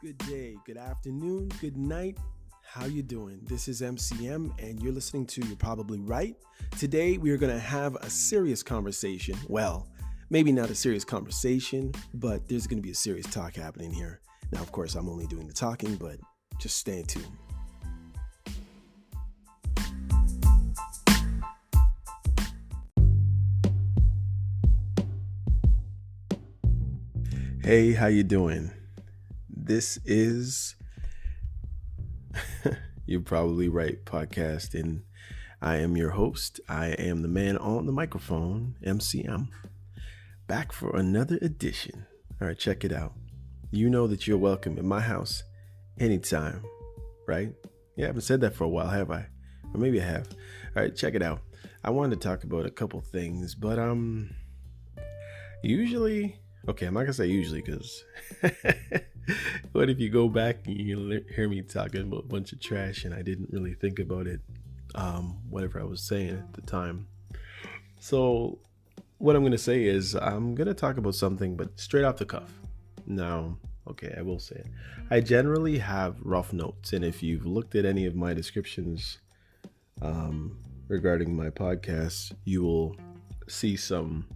Good day, good afternoon, good night. How you doing? This is MCM and you're listening to You're Probably Right. Today we are going to have a serious conversation. Well, maybe not a serious conversation, but there's going to be a serious talk happening here. Now, of course, I'm only doing the talking, but just stay tuned. Hey, how you doing? This is You're Probably Right podcast, and I am your host. I am the man on the microphone, MCM, back for another edition. All right, check it out. You know that you're welcome in my house anytime, right? Yeah, I haven't said that for a while, have I? Or maybe I have. All right, check it out. I wanted to talk about a couple things, but usually, okay, I'm not gonna say usually because what if you go back and you hear me talking about a bunch of trash and I didn't really think about it, whatever I was saying at the time. So what I'm gonna say is I'm gonna talk about something, but straight off the cuff. Now, okay, I will say it. I generally have rough notes, and if you've looked at any of my descriptions regarding my podcast, you will see some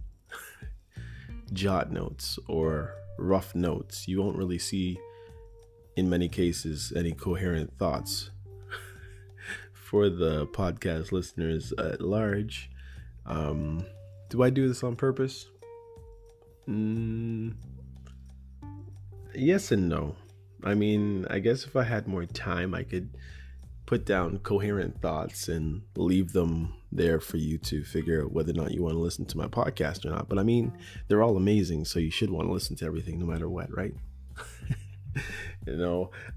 jot notes or rough notes. You won't really see, in many cases, any coherent thoughts. For the podcast listeners at large, do I do this on purpose? Yes and no. I mean, I guess if I had more time, I could put down coherent thoughts and leave them there for you to figure out whether or not you want to listen to my podcast or not. But I mean, they're all amazing, so you should want to listen to everything no matter what, right?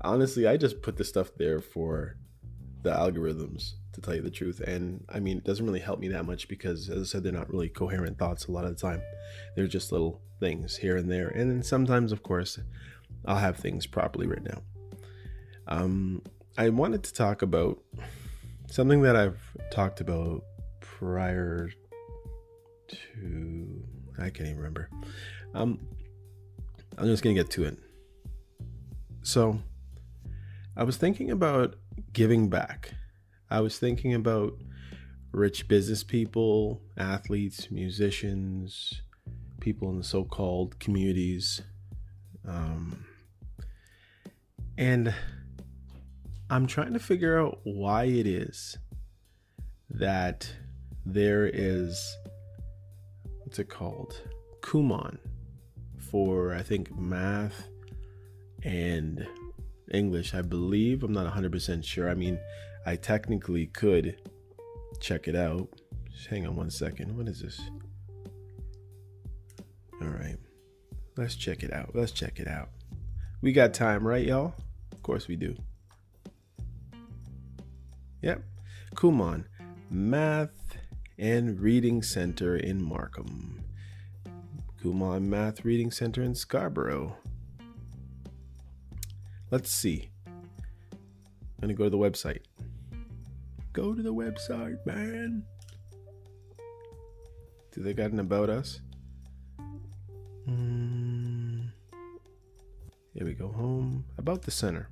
Honestly, I just put the stuff there for the algorithms, to tell you the truth. And I mean, it doesn't really help me that much because, as I said, they're not really coherent thoughts a lot of the time. They're just little things here and there. And then sometimes, of course, I'll have things properly written out. I wanted to talk about something that I've talked about prior to, I can't even remember. I'm just going to get to it. So I was thinking about giving back. I was thinking about rich business people, athletes, musicians, people in the so-called communities. And I'm trying to figure out why it is that there is, what's it called? Kumon for, I think, math and English, I believe. I'm not 100% sure. I mean, I technically could check it out. Just hang on one second. What is this? All right. Let's check it out. We got time, right, y'all? Of course we do. Yep. Kumon, Math and Reading Center in Markham. Kumon Math Reading Center in Scarborough. Let's see. I'm going to go to the website. Go to the website, man. Do they got an about us? Here we go. Home. About the center.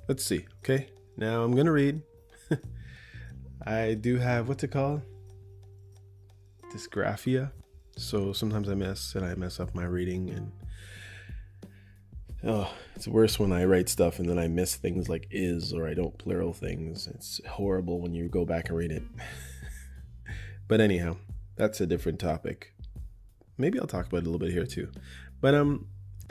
Let's see. Okay. Now I'm going to read. I do have, what's it called? Dysgraphia. So sometimes I mess up my reading, and it's worse when I write stuff and then I miss things like is, or I don't plural things. It's horrible when you go back and read it. But anyhow, that's a different topic. Maybe I'll talk about it a little bit here too. But it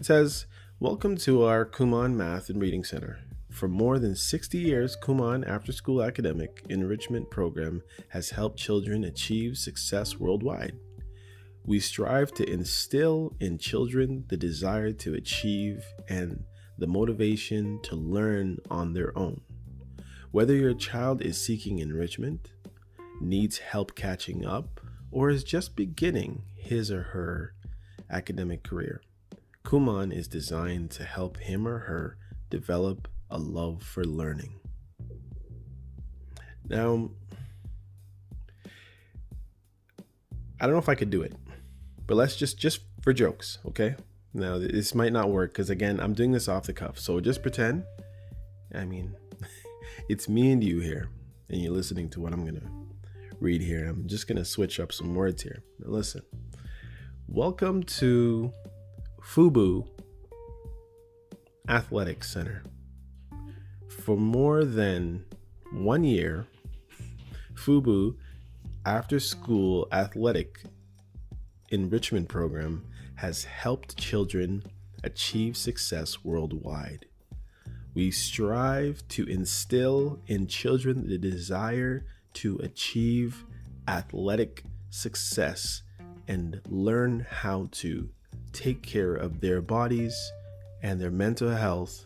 says, welcome to our Kumon Math and Reading Center. For more than 60 years, Kumon After School Academic Enrichment Program has helped children achieve success worldwide. We strive to instill in children the desire to achieve and the motivation to learn on their own. Whether your child is seeking enrichment, needs help catching up, or is just beginning his or her academic career, Kumon is designed to help him or her develop a love for learning. Now, I don't know if I could do it, but let's just for jokes, okay? Now, this might not work because, again, I'm doing this off the cuff. So just pretend, I mean, it's me and you here, and you're listening to what I'm going to read here. I'm just going to switch up some words here. Now, listen. Welcome to FUBU Athletic Center. For more than 1 year, FUBU After School Athletic Enrichment Program has helped children achieve success worldwide. We strive to instill in children the desire to achieve athletic success and learn how to take care of their bodies and their mental health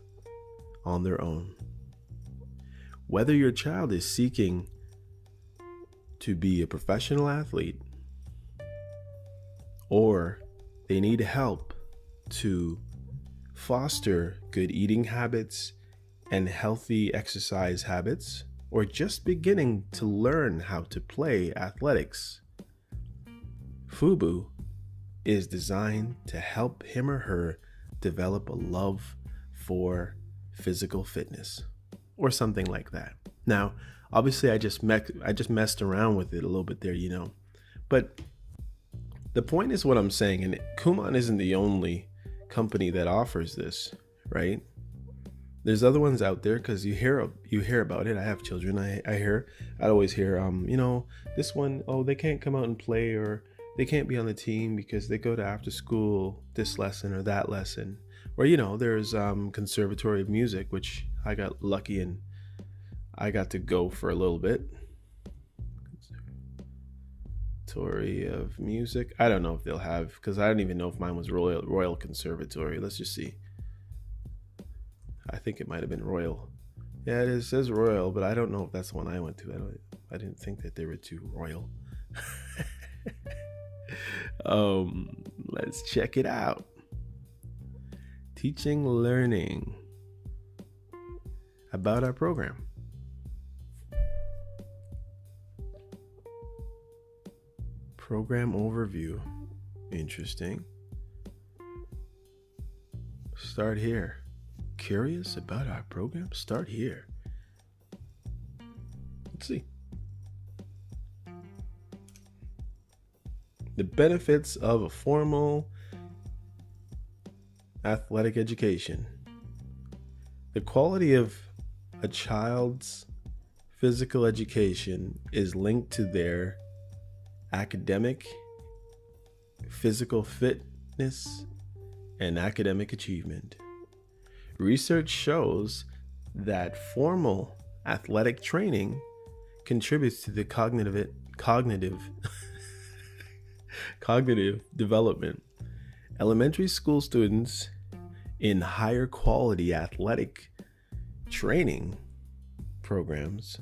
on their own. Whether your child is seeking to be a professional athlete or they need help to foster good eating habits and healthy exercise habits, or just beginning to learn how to play athletics, FUBU is designed to help him or her develop a love for physical fitness or something like that. Now, obviously, I just messed around with it a little bit there, but the point is what I'm saying, and Kumon isn't the only company that offers this, right? There's other ones out there because you hear about it. I have children. I'd always hear, this one, they can't come out and play, or they can't be on the team because they go to after school this lesson or that lesson. Or, there's Conservatory of Music, which I got lucky and I got to go for a little bit. Conservatory of Music. I don't know if they'll have, because I don't even know if mine was Royal Conservatory. Let's just see. I think it might have been Royal. Yeah, it says Royal, but I don't know if that's the one I went to. I didn't think that they were too royal. Let's check it out. Teaching, learning about our program. Program overview. Interesting. Start here. Curious about our program? Start here. Let's see. The benefits of a formal athletic education. The quality of a child's physical education is linked to their academic, physical fitness, and academic achievement. Research shows that formal athletic training contributes to the cognitive development. Elementary school students in higher quality athletic training programs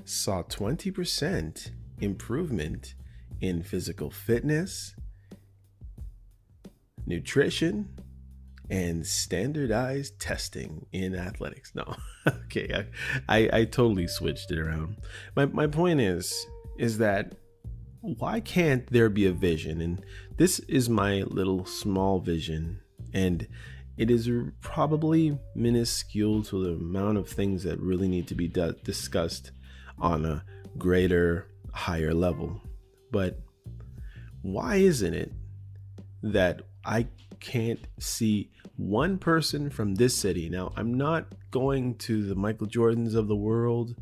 saw 20% improvement in physical fitness, nutrition, and standardized testing in athletics. No, okay, I totally switched it around. My point is that why can't there be a vision? And this is my little small vision, and it is probably minuscule to the amount of things that really need to be discussed on a greater, higher level. But why isn't it that I can't see one person from this city? Now, I'm not going to the Michael Jordans of the world,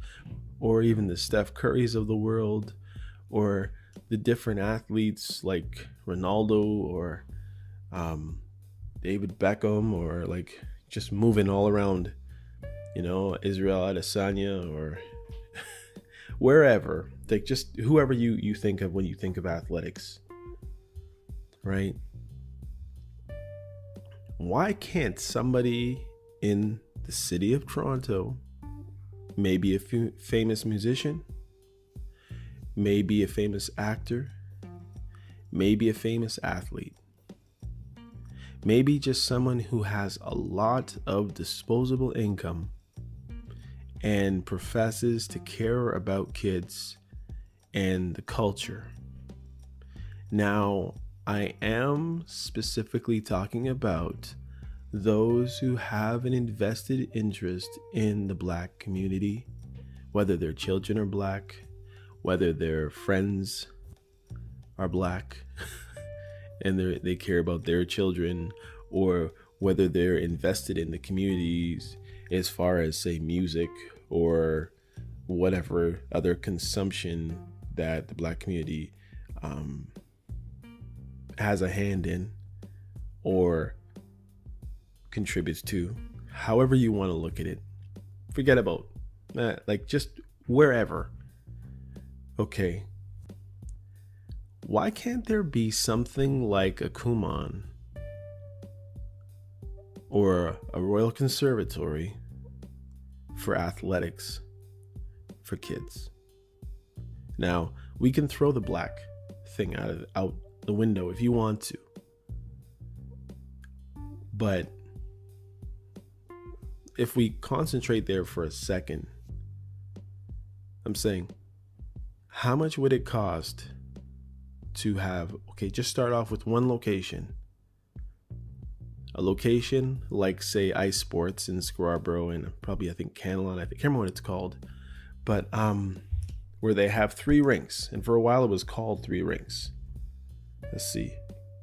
or even the Steph Currys of the world, or the different athletes like Ronaldo or David Beckham, or like just moving all around, Israel Adesanya, or wherever, like just whoever you think of when you think of athletics, right? Why can't somebody in the city of Toronto, maybe a famous musician, maybe a famous actor, maybe a famous athlete, maybe just someone who has a lot of disposable income and professes to care about kids and the culture. Now, I am specifically talking about those who have an invested interest in the Black community, whether their children are Black, whether their friends are Black and they care about their children, or whether they're invested in the communities as far as, say, music or whatever other consumption that the Black community has a hand in or contributes to. However you want to look at it. Forget about like just wherever. Okay. Why can't there be something like a Kumon or a Royal Conservatory for athletics for kids? Now, we can throw the Black thing out the window if you want to. But if we concentrate there for a second, I'm saying, how much would it cost to have, just start off with one location. A location like, say, Ice Sports in Scarborough and probably, I think, Canelon, I can't remember what it's called. But where they have 3 rinks. And for a while it was called 3 rinks. Let's see.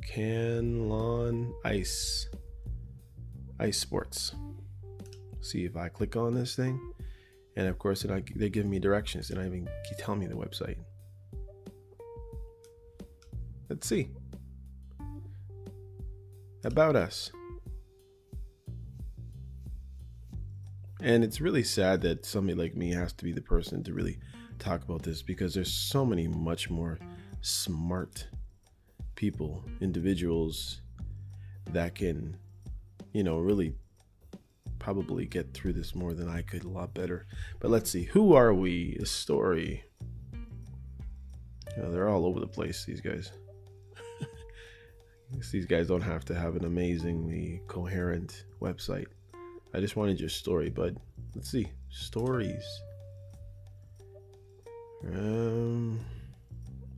Canelon Ice Sports. See if I click on this thing. And of course, they're giving me directions. They're not even telling me the website. Let's see. About us. And it's really sad that somebody like me has to be the person to really talk about this, because there's so many much more smart people, individuals that can, really probably get through this more than I could, a lot better. But let's see. Who are we? A story. They're all over the place, these guys. These guys don't have to have an amazingly coherent website. I just wanted your story, but let's see. Stories.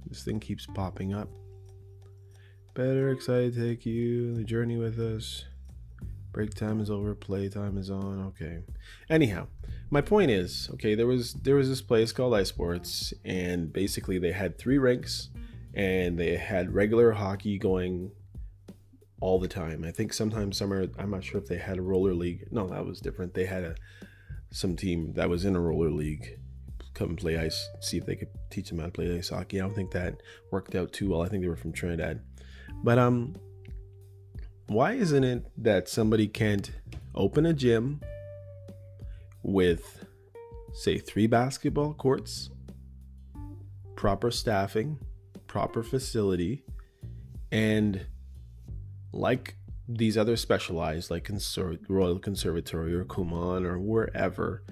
This thing keeps popping up. Better, excited to take you on the journey with us. Break time is over, play time is on. Okay. Anyhow, my point is, there was this place called Ice Sports, and basically they had 3 rinks, and they had regular hockey going all the time. I think sometimes summer, I'm not sure if they had a roller league. No, that was different. They had some team that was in a roller league come play ice, see if they could teach them how to play ice hockey. I don't think that worked out too well. I think they were from Trinidad. But why isn't it that somebody can't open a gym with, say, 3 basketball courts, proper staffing, proper facility, and like these other specialized, like Royal Conservatory or Kumon or wherever,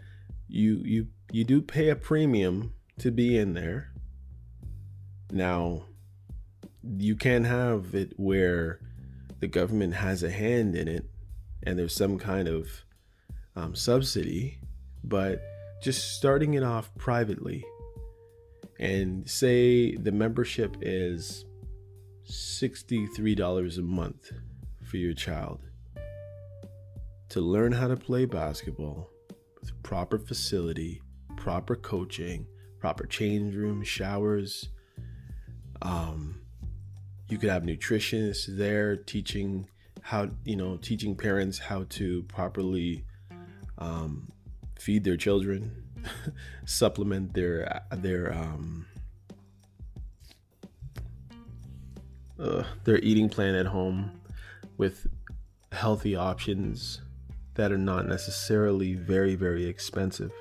you do pay a premium to be in there. Now, you can have it where the government has a hand in it and there's some kind of subsidy, but just starting it off privately, and say the membership is $63 a month for your child to learn how to play basketball with proper facility, proper coaching, proper change room, showers. You could have nutritionists there teaching parents how to properly feed their children, supplement their eating plan at home with healthy options that are not necessarily very, very expensive.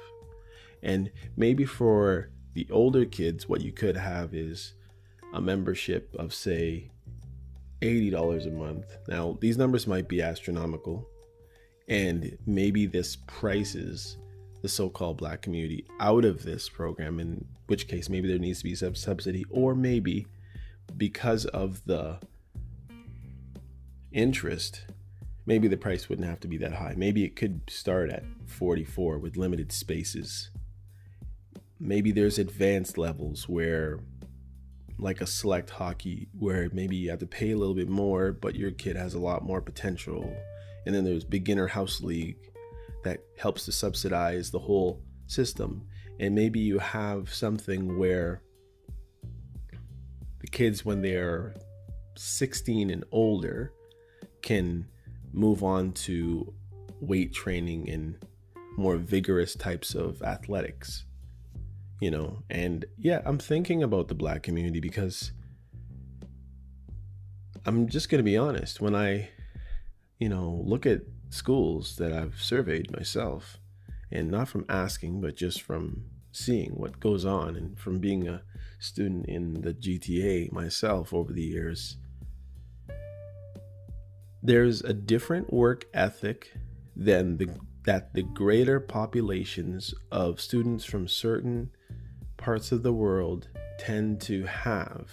And maybe for the older kids, what you could have is a membership of, say, $80 a month. Now, these numbers might be astronomical, and maybe this prices the so-called Black community out of this program, in which case maybe there needs to be some subsidy, or maybe because of the interest, maybe the price wouldn't have to be that high. Maybe it could start at $44 with limited spaces. Maybe there's advanced levels where like a select hockey where maybe you have to pay a little bit more, but your kid has a lot more potential. And then there's beginner house league that helps to subsidize the whole system. And maybe you have something where the kids, when they're 16 and older, can move on to weight training and more vigorous types of athletics, and yeah, I'm thinking about the Black community because I'm just going to be honest. When I, look at schools that I've surveyed myself, and not from asking, but just from seeing what goes on and from being a student in the GTA myself over the years, there's a different work ethic than that the greater populations of students from certain parts of the world tend to have.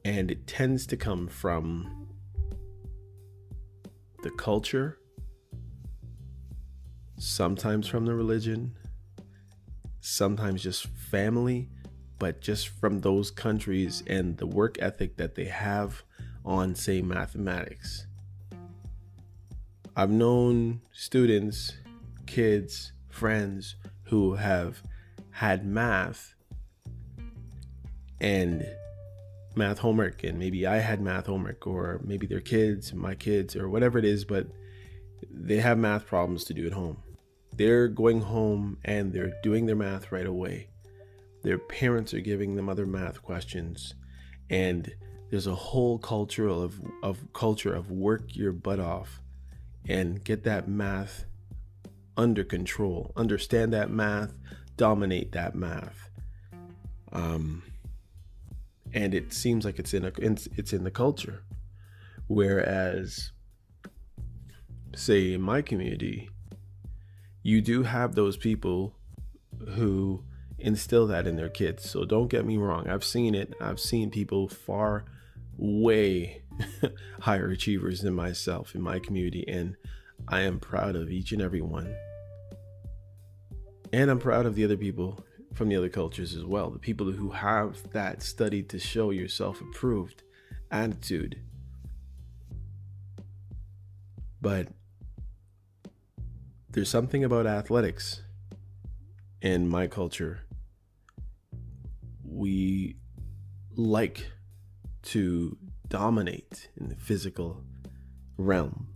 And it tends to come from the culture, sometimes from the religion, sometimes just family, but just from those countries and the work ethic that they have on, say, mathematics. I've known students, kids, friends who have had math and math homework, and maybe I had math homework, or maybe their kids, my kids, or whatever it is, but they have math problems to do at home. They're going home and they're doing their math right away. Their parents are giving them other math questions, and there's a whole culture of work your butt off and get that math under control, understand that math, dominate that math. And it seems like it's in the culture. Whereas, say, in my community, you do have those people who instill that in their kids. So don't get me wrong. I've seen it. I've seen people far, way higher achievers than myself in my community. And I am proud of each and every one. And I'm proud of the other people from the other cultures as well. The people who have that study to show yourself approved attitude. But there's something about athletics in my culture. We like to dominate in the physical realm.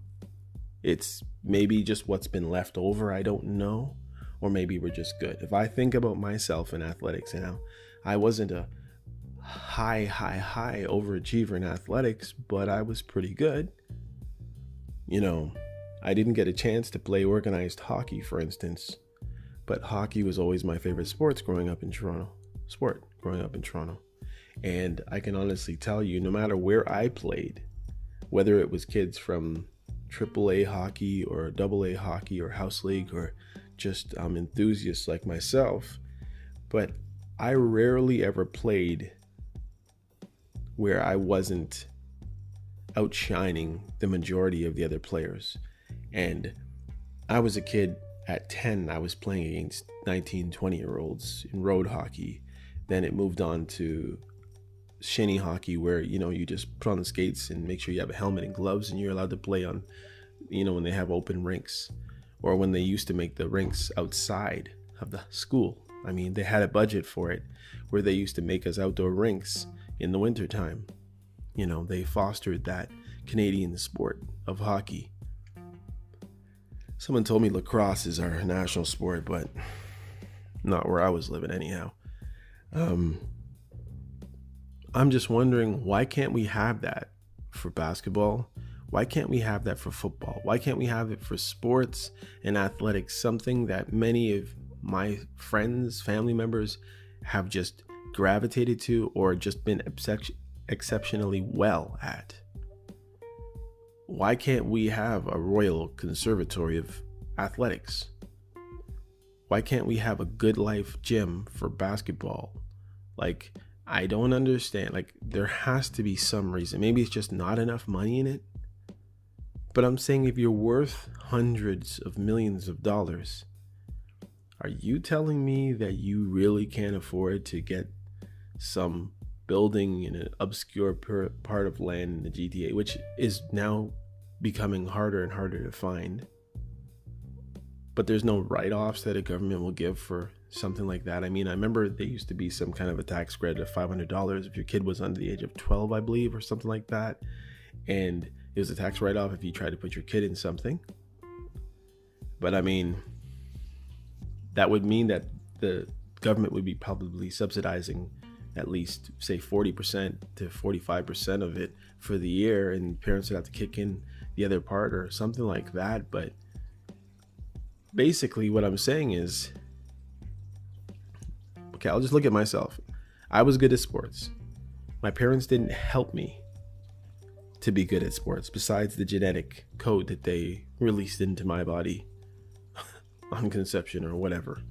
It's maybe just what's been left over, I don't know. Or maybe we're just good. If I think about myself in athletics, I wasn't a high overachiever in athletics, but I was pretty good. I didn't get a chance to play organized hockey, for instance, but hockey was always my favorite sport growing up in Toronto. And I can honestly tell you, no matter where I played, whether it was kids from AAA hockey or AA hockey or house league or just enthusiasts like myself, but I rarely ever played where I wasn't outshining the majority of the other players. And I was a kid at 10, I was playing against 19, 20-year-olds in road hockey. Then it moved on to shinny hockey where, you just put on the skates and make sure you have a helmet and gloves and you're allowed to play on, when they have open rinks. Or when they used to make the rinks outside of the school. I mean, they had a budget for it where they used to make us outdoor rinks in the wintertime. They fostered that Canadian sport of hockey. Someone told me lacrosse is our national sport, but not where I was living anyhow. I'm just wondering, why can't we have that for basketball? Why can't we have that for football? Why can't we have it for sports and athletics? Something that many of my friends, family members have just gravitated to or just been exceptionally well at. Why can't we have a Royal Conservatory of athletics? Why can't we have a Good Life gym for basketball? I don't understand. There has to be some reason. Maybe it's just not enough money in it. But I'm saying, if you're worth hundreds of millions of dollars, are you telling me that you really can't afford to get some building in an obscure part of land in the GTA, which is now becoming harder and harder to find. But there's no write-offs that a government will give for something like that. I mean, I remember there used to be some kind of a tax credit of $500 if your kid was under the age of 12, I believe, or something like that. And it was a tax write-off if you tried to put your kid in something. But I mean, that would mean that the government would be probably subsidizing at least, say, 40% to 45% of it for the year, and parents would have to kick in the other part or something like that. But basically what I'm saying is, okay, I'll just look at myself. I was good at sports. My parents didn't help me to be good at sports, besides the genetic code that they released into my body on conception or whatever.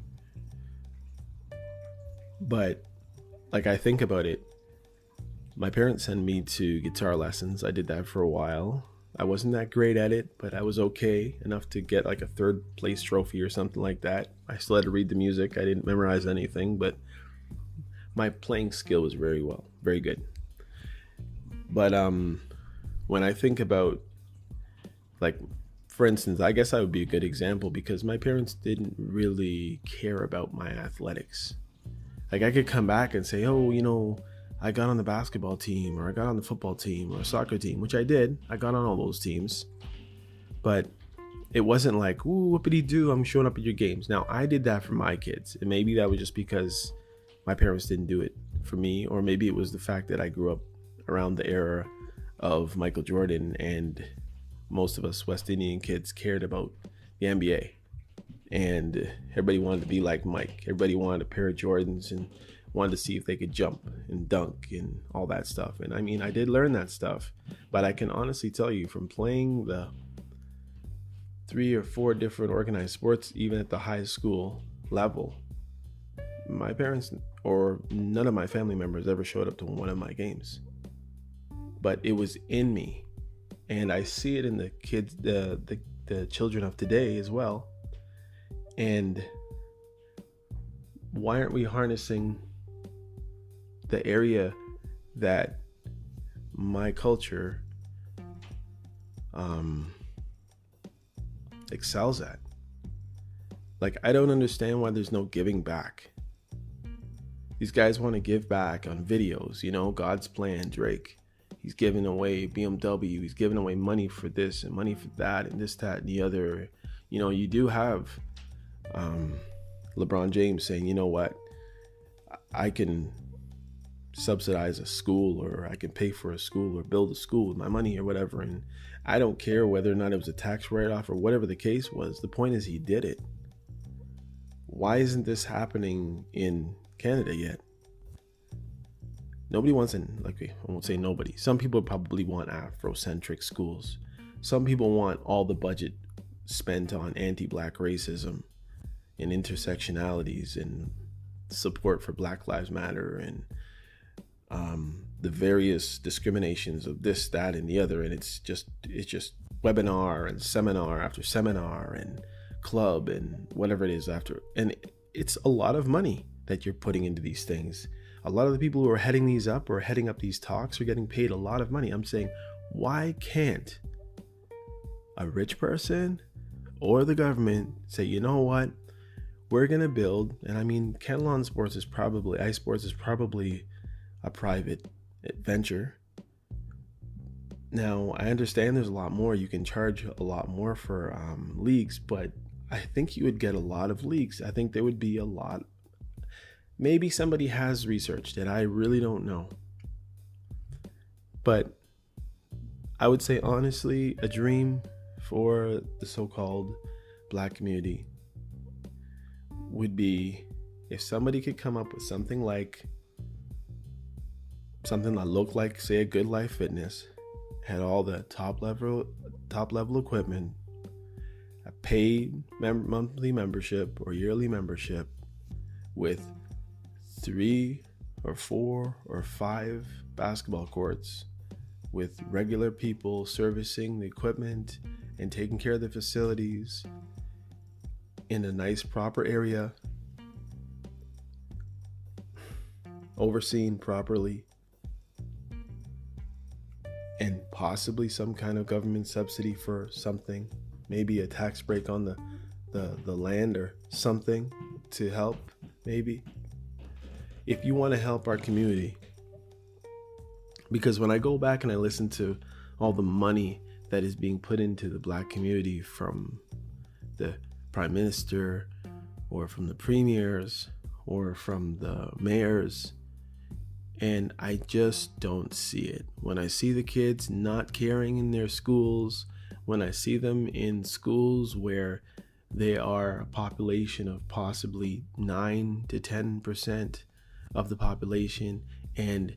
But like, I think about it, my parents sent me to guitar lessons. I did that for a while. I wasn't that great at it, but I was okay enough to get like a 3rd place trophy or something like that. I still had to read the music. I didn't memorize anything, but my playing skill was very good. But when I think about, like, for instance, I guess I would be a good example because my parents didn't really care about my athletics. Like, I could come back and say, oh, you know, I got on the basketball team, or I got on the football team, or a soccer team, which I did. I got on all those teams. But it wasn't like, ooh, whoopity-doo, I'm showing up at your games. Now, I did that for my kids. And maybe that was just because my parents didn't do it for me. Or maybe it was the fact that I grew up around the era of Michael Jordan, and most of us West Indian kids cared about the NBA. And everybody wanted to be like Mike. Everybody wanted a pair of Jordans and wanted to see if they could jump and dunk and all that stuff. And I mean, I did learn that stuff, but I can honestly tell you, from playing the 3 or 4 different organized sports, even at the high school level, my parents or none of my family members ever showed up to one of my games. But it was in me, and I see it in the kids, the children of today as well. And why aren't we harnessing the area that my culture excels at? Like, I don't understand why there's no giving back. These guys want to give back on videos, you know, God's Plan, Drake. He's giving away BMW. He's giving away money for this and money for that and this, that, and the other. You know, you do have LeBron James saying, you know what, I can subsidize a school, or I can pay for a school, or build a school with my money, or whatever. And I don't care whether or not it was a tax write-off or whatever the case was. The point is, he did it. Why isn't this happening in Canada yet? Nobody wants, I won't say nobody. Some people probably want Afrocentric schools. Some people want all the budget spent on anti-Black racism and intersectionalities and support for Black Lives Matter and the various discriminations of this, that, and the other. And it's just webinar and seminar after seminar and club and whatever it is after. And it's a lot of money that you're putting into these things. A lot of the people who are heading these up or heading up these talks are getting paid a lot of money. I'm saying, why can't a rich person or the government say, you know what, we're going to build, and I mean, Canlon Sports is probably, iSports is probably a private venture. Now, I understand there's a lot more. You can charge a lot more for leagues, but I think you would get a lot of leagues. I think there would be a lot. Maybe somebody has researched it. I really don't know. But I would say, honestly, a dream for the so-called Black community would be if somebody could come up with something that looked like, say, a Good Life Fitness, had all the top level equipment, a paid monthly membership or yearly membership with 3 or 4 or 5 basketball courts, with regular people servicing the equipment and taking care of the facilities in a nice proper area. overseen properly, and possibly some kind of government subsidy for something, maybe a tax break on the land or something to help, maybe. If you want to help our community, because when I go back and I listen to all the money that is being put into the Black community from the prime minister or from the premiers or from the mayors, and I just don't see it. When I see the kids not caring in their schools, when I see them in schools where they are a population of possibly 9 to 10% of the population, and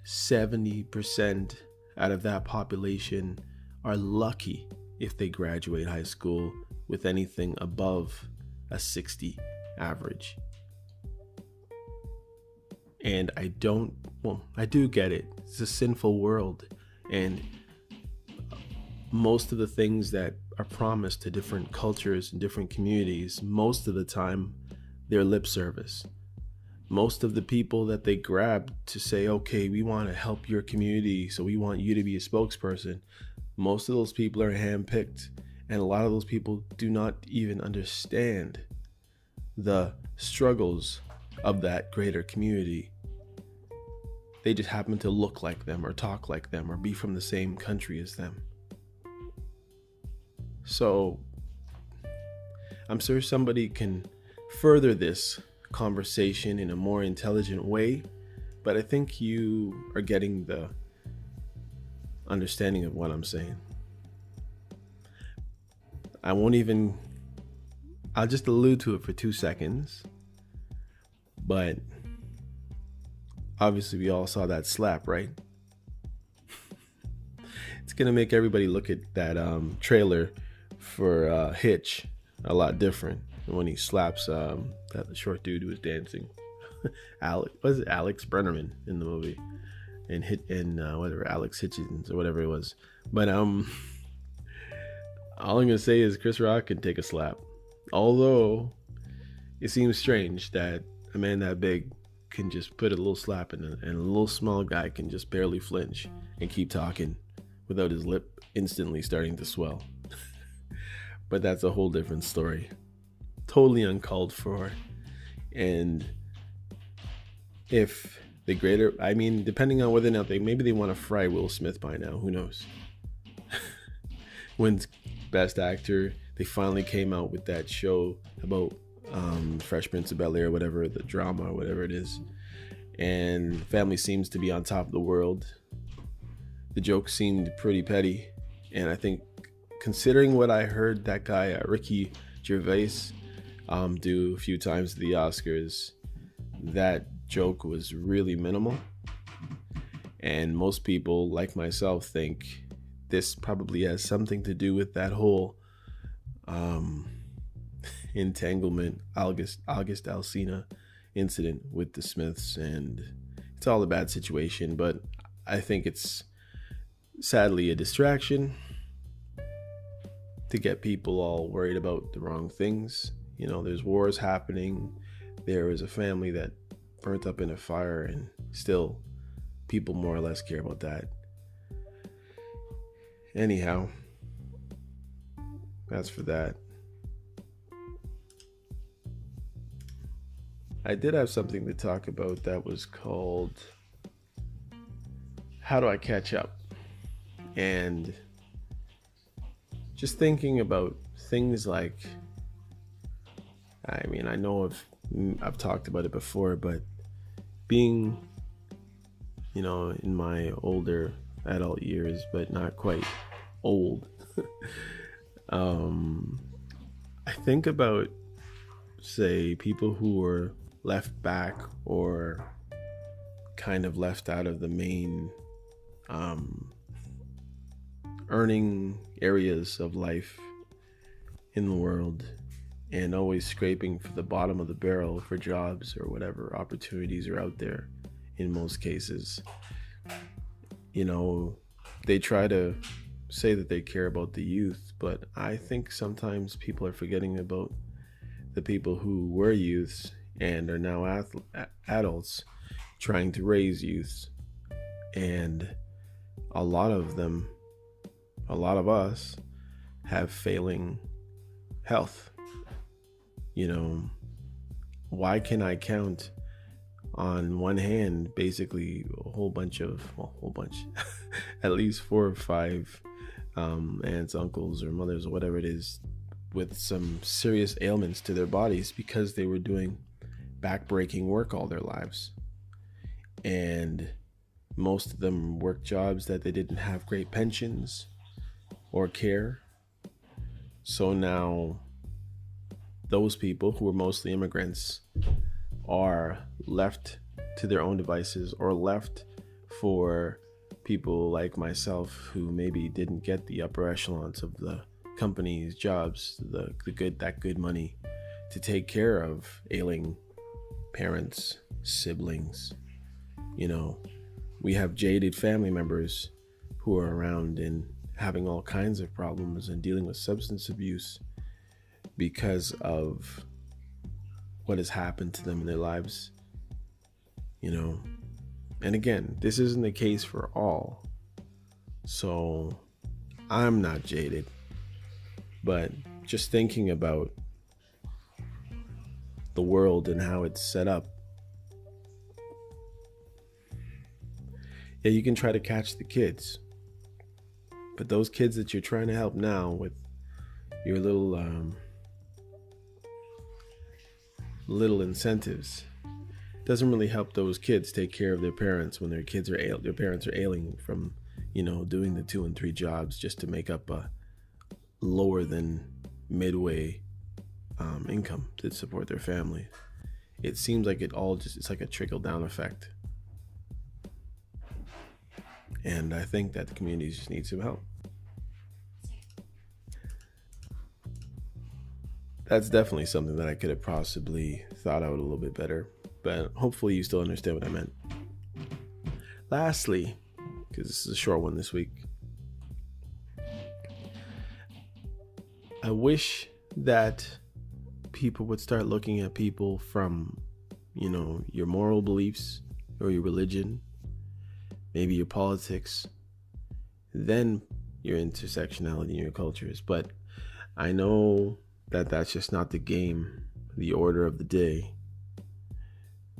70% out of that population are lucky if they graduate high school with anything above a 60 average. And I do get it. It's a sinful world. And most of the things that are promised to different cultures and different communities, most of the time, they're lip service. Most of the people that they grab to say, okay, we want to help your community, so we want you to be a spokesperson, most of those people are handpicked. And a lot of those people do not even understand the struggles of that greater community. They just happen to look like them or talk like them or be from the same country as them. So I'm sure somebody can further this conversation in a more intelligent way, but I think you are getting the understanding of what I'm saying. I'll just allude to it for 2 seconds, but obviously we all saw that slap, right? It's gonna make everybody look at that trailer for Hitch a lot different when he slaps that short dude who was dancing. Alex Brennerman in the movie, and whatever, Alex Hitchens or whatever it was. But all I'm gonna say is Chris Rock can take a slap. Although it seems strange that a man that big can just put a little slap in it, and a little small guy can just barely flinch and keep talking without his lip instantly starting to swell. But that's a whole different story. Totally uncalled for. And if the depending on whether or not maybe they want to fry Will Smith by now, who knows? Wins Best Actor. They finally came out with that show about Fresh Prince of Bel-Air, whatever, the drama, whatever it is. And family seems to be on top of the world. The joke seemed pretty petty. And I think, considering what I heard that guy, Ricky Gervais, do a few times at the Oscars, that joke was really minimal. And most people, like myself, think this probably has something to do with that whole entanglement, August Alsina incident with the Smiths, and it's all a bad situation. But I think it's sadly a distraction to get people all worried about the wrong things. You know, there's wars happening. There is a family that burnt up in a fire, and still people more or less care about that. Anyhow, that's for that. I did have something to talk about that was called How Do I Catch Up? And just thinking about things like, I know I've talked about it before, but being, in my older adult years, but not quite old, I think about, say, people who were left back or kind of left out of the main earning areas of life in the world, and always scraping for the bottom of the barrel for jobs or whatever opportunities are out there. In most cases, they try to say that they care about the youth, but I think sometimes people are forgetting about the people who were youths and are now adults trying to raise youths. And a lot of us have failing health. Why can I count on one hand basically at least 4 or 5 aunts, uncles, or mothers, or whatever it is, with some serious ailments to their bodies because they were doing back-breaking work all their lives. And most of them worked jobs that they didn't have great pensions or care. So now those people, who are mostly immigrants, are left to their own devices, or left for people like myself who maybe didn't get the upper echelons of the company's jobs, that good money to take care of ailing parents, siblings. We have jaded family members who are around and having all kinds of problems and dealing with substance abuse because of what has happened to them in their lives. And again, this isn't the case for all. So I'm not jaded, but just thinking about the world and how it's set up. Yeah, you can try to catch the kids, but those kids that you're trying to help now with your little incentives doesn't really help those kids take care of their parents when their parents are ailing from doing the 2 and 3 jobs just to make up a lower than midway income to support their family. It seems like it's like a trickle down effect. And I think that the community just needs some help. That's definitely something that I could have possibly thought out a little bit better, but hopefully you still understand what I meant. Lastly, because this is a short one this week, I wish that people would start looking at people from, your moral beliefs or your religion, maybe your politics, then your intersectionality and your cultures. But I know that that's just not the order of the day.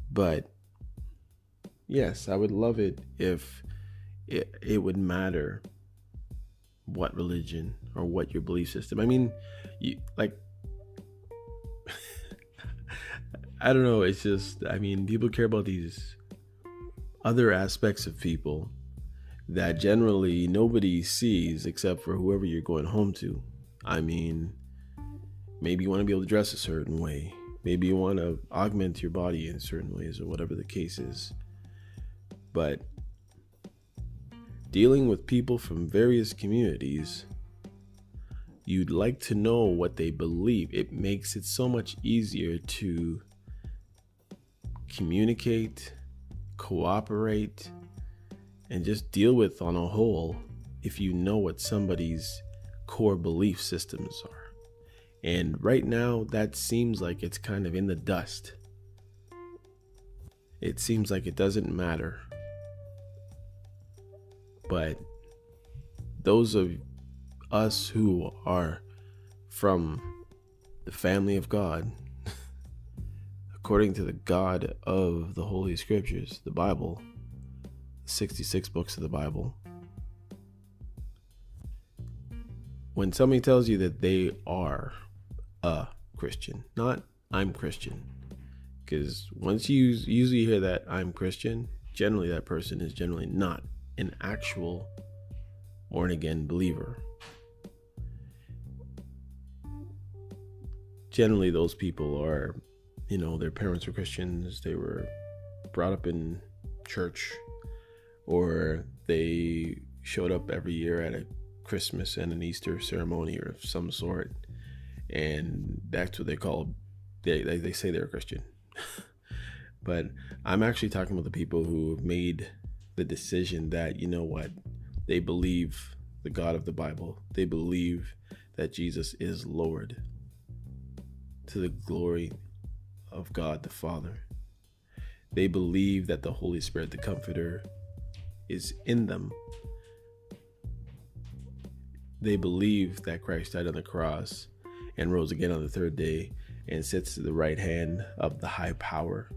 But yes, I would love it if it would matter what religion or what your belief system. I mean, I don't know. It's just, people care about these other aspects of people that generally nobody sees except for whoever you're going home to. Maybe you want to be able to dress a certain way. Maybe you want to augment your body in certain ways, or whatever the case is. But dealing with people from various communities, you'd like to know what they believe. It makes it so much easier to communicate, cooperate, and just deal with on a whole if you know what somebody's core belief systems are. And right now, that seems like it's kind of in the dust. It seems like it doesn't matter. But those of us who are from the family of God, according to the God of the Holy Scriptures, the Bible, 66 books of the Bible, when somebody tells you that they are a Christian, not I'm Christian, because once you usually hear that I'm Christian, generally that person is generally not an actual born again believer. Generally those people are, their parents were Christians, they were brought up in church, or they showed up every year at a Christmas and an Easter ceremony or of some sort, and that's what they call, they say they're a Christian. But I'm actually talking about the people who made the decision that, they believe the God of the Bible. They believe that Jesus is Lord, to the glory of God the Father. They believe that the Holy Spirit, the Comforter, is in them. They believe that Christ died on the cross and rose again on the third day and sits at the right hand of the high power.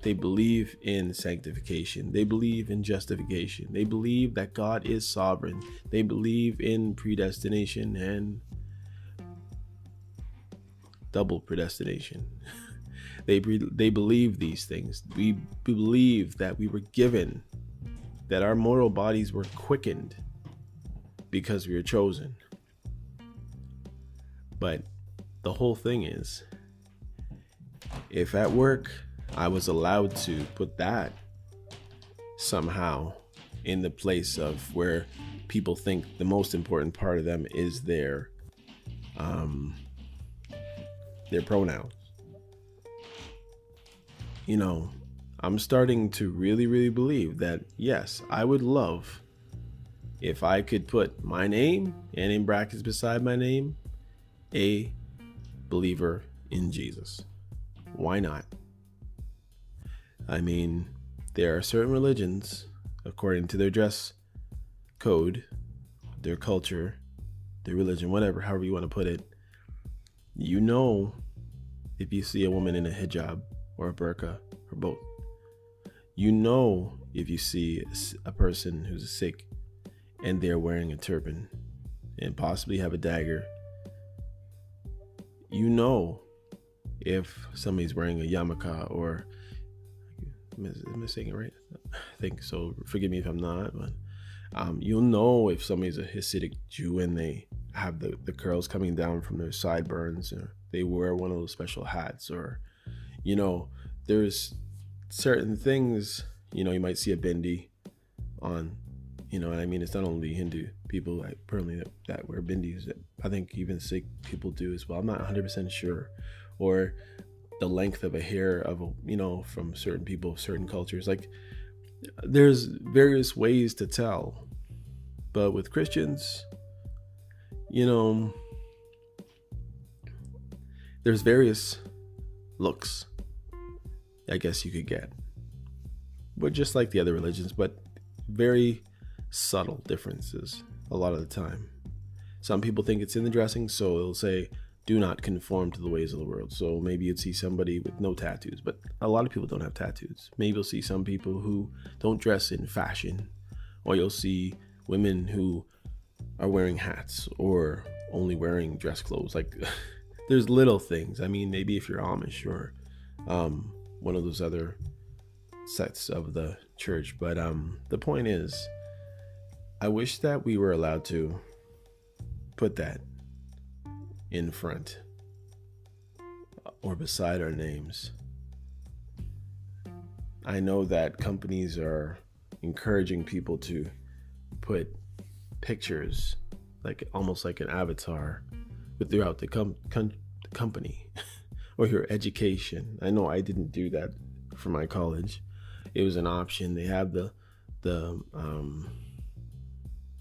They believe in sanctification. They believe in justification. They believe that God is sovereign. They believe in predestination and double predestination. They believe these things. We believe that we were given, that our mortal bodies were quickened because we were chosen. But the whole thing is, if at work I was allowed to put that somehow in the place of where people think the most important part of them is their pronouns, I'm starting to really, really believe that, yes, I would love if I could put my name and in brackets beside my name, a believer in Jesus. Why not? I mean, there are certain religions, according to their dress code, their culture, their religion, whatever, however you want to put it, if you see a woman in a hijab or a burqa or both, if you see a person who's a Sikh and they're wearing a turban and possibly have a dagger, if somebody's wearing a yarmulke, or am I saying it right? I think so. Forgive me if I'm not, but if somebody's a Hasidic Jew and they have the curls coming down from their sideburns, or they wear one of those special hats, or there's certain things, you might see a bindi on, and I mean, it's not only Hindu people apparently that wear bindis. I think even Sikh people do as well. I'm not 100% sure. Or the length of a hair of from certain people, certain cultures. Like, there's various ways to tell. But with Christians, there's various looks, I guess you could get. But just like the other religions, but very subtle differences a lot of the time. Some people think it's in the dressing, so it'll say, do not conform to the ways of the world. So maybe you'd see somebody with no tattoos, but a lot of people don't have tattoos. Maybe you'll see some people who don't dress in fashion, or you'll see women who are wearing hats or only wearing dress clothes. Like, there's little things. I mean, maybe if you're Amish or one of those other sects of the church. But the point is, I wish that we were allowed to put that in front or beside our names. I know that companies are encouraging people to put pictures, like almost like an avatar, throughout the company or your education. I know I didn't do that for my college. It was an option. They have the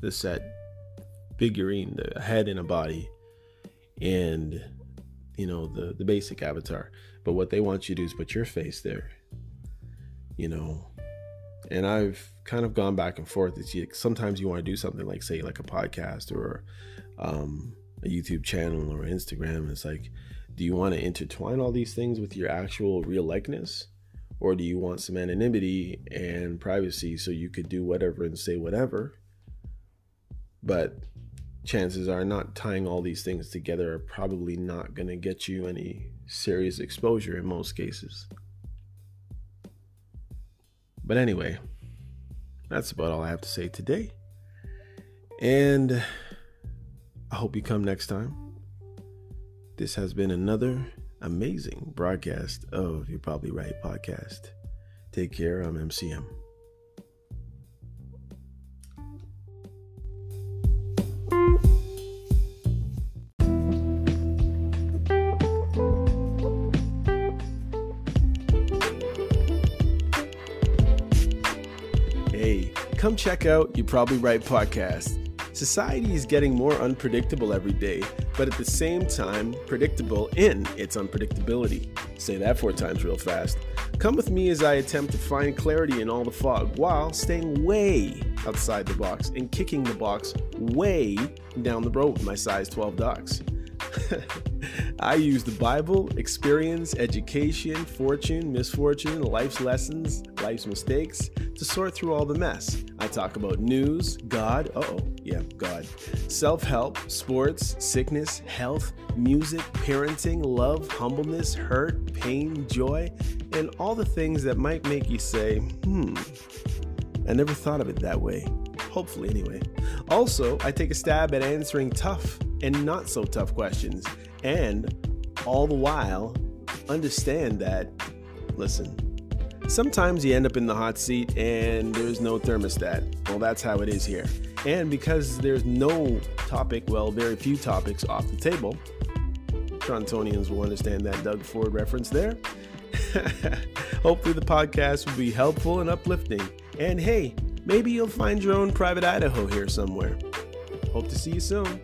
set figurine, the head and a body, and the basic avatar. But what they want you to do is put your face there, and I've kind of gone back and forth. Sometimes you want to do something like, say, like a podcast or a YouTube channel or Instagram, and it's like, do you want to intertwine all these things with your actual real likeness, or do you want some anonymity and privacy so you could do whatever and say whatever? But chances are, not tying all these things together are probably not going to get you any serious exposure in most cases. But anyway, that's about all I have to say today. And I hope you come next time. This has been another amazing broadcast of You're Probably Right podcast. Take care. I'm MCM. Hey, come check out You're Probably Right podcast. Society is getting more unpredictable every day, but at the same time, predictable in its unpredictability. Say that 4 times real fast. Come with me as I attempt to find clarity in all the fog while staying way outside the box and kicking the box way down the road with my size 12 dogs. I use the Bible, experience, education, fortune, misfortune, life's lessons, life's mistakes to sort through all the mess. I talk about news, God, God, self-help, sports, sickness, health, music, parenting, love, humbleness, hurt, pain, joy, and all the things that might make you say, I never thought of it that way. Hopefully, anyway. Also, I take a stab at answering tough and not so tough questions, and all the while, understand that, listen, sometimes you end up in the hot seat and there's no thermostat. Well, that's how it is here. And because there's no topic, very few topics off the table, Torontonians will understand that Doug Ford reference there. Hopefully the podcast will be helpful and uplifting. And hey, maybe you'll find your own private Idaho here somewhere. Hope to see you soon.